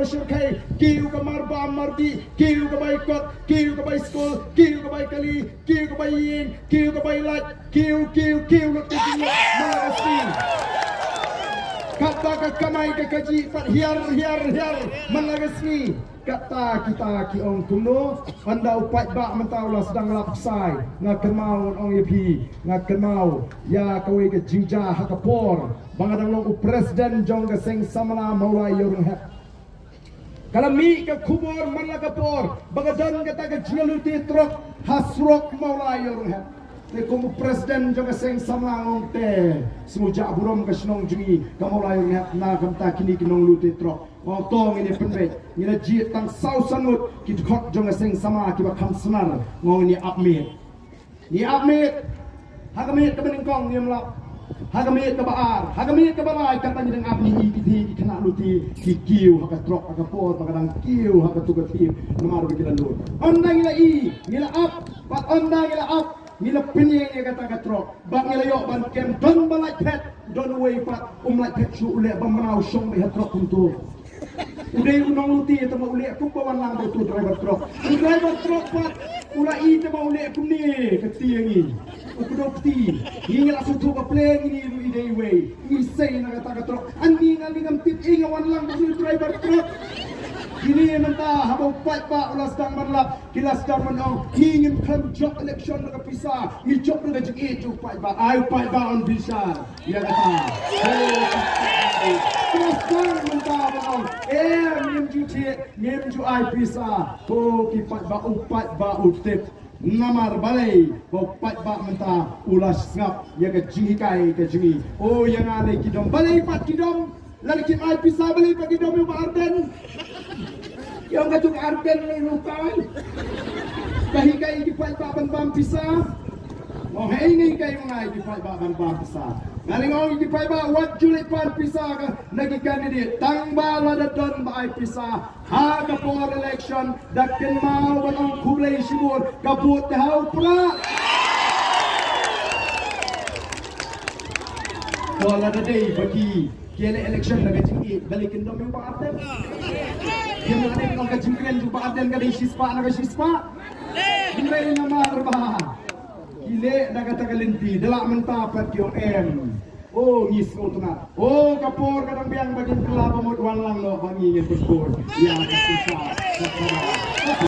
Bashirkai, Kiu Kamarba Mardi, Kiu Kabaikot, Kiu Kabai School, Kiu Kabai Kali, Kiu Kabai Yin, Kiu Kabai Light, Kiu Malagasy. Kata kamai kakaji pat hiar Malagasy. Kata kita ki ong kuno anda upat bak mentaulah sedang lapsai ngakan mau ong yepi ngakan mau ya kawe ke jinja hakapor bangadang long presiden jong ke sing samana maulai yorung hep kalami ke kubur manlagapor bangadang kata ke jialuti trok hasrok maulai yorung hep te kumu presiden jong ke sing samana ngong te semuja burom ke senong jungi kamulai yorung hep na kamta kini kinong luti trok Ngotong ini penbet, ini jit tang sau sanut kita kok jangan seng sama kita kam senar ngong ini apmit, hagamit ke beningkong ni melap, hagamit ke baar, hagamit ke balai katanya dengan apni di kena luti di kiu haga trok haga pot haga kiu haga tugatip nomor kita lu, ondang ngila up, pat ondang ngila up. Nila penyeng yang kata katrok, bak nila yok ban kem don balai pet, don way pat like pet su ulek bamrau song behat trok untuk. Udah unang luti itu mau ulek aku bawa lang tu driver trok pat ulai itu mau ulek aku ni ketiang ini. Aku dah peti, ini langsung tu ke play ini lu ide way, isai nak kata katrok, andi ngam tip ingawan lang tu driver trok. Ini mentah habang fight pak ulas dang marlap kilas dang menong ingin klaim job election nak pisah ni job nak jadi itu fight pak ayo fight pak on bisa dia kata kilas dang mentah menong miem cuci miem cu ai pisah ki fight pak utip namar balai fight pak mentah ulas ngap ya ke jikai ke jingi oh yang ada kidom balai pak kidom lagi kim ai pisah balai pak kidom yang arden yang gatung arden ni lukai kahi kai di pai baban bam pisah mau hei ni kai mengai di pai baban bam pisah ngaling ong di pai ba wat julit pan pisah ka nagi kandidat tang bala da don ba pisah ha ka por election dakin mau banong kublai sibur kabut hau pra wala da day bagi kele election na gajing balikin dom yung paarden yung mga nang gajing kren yung paarden ka din sispa na ka sispa hindi na marba kile na katagalinti dala mentapat yung oh ngis ko tunga oh kapor kadang biang bagin kelapa mo duwan lang no bangingin pagpor ya sispa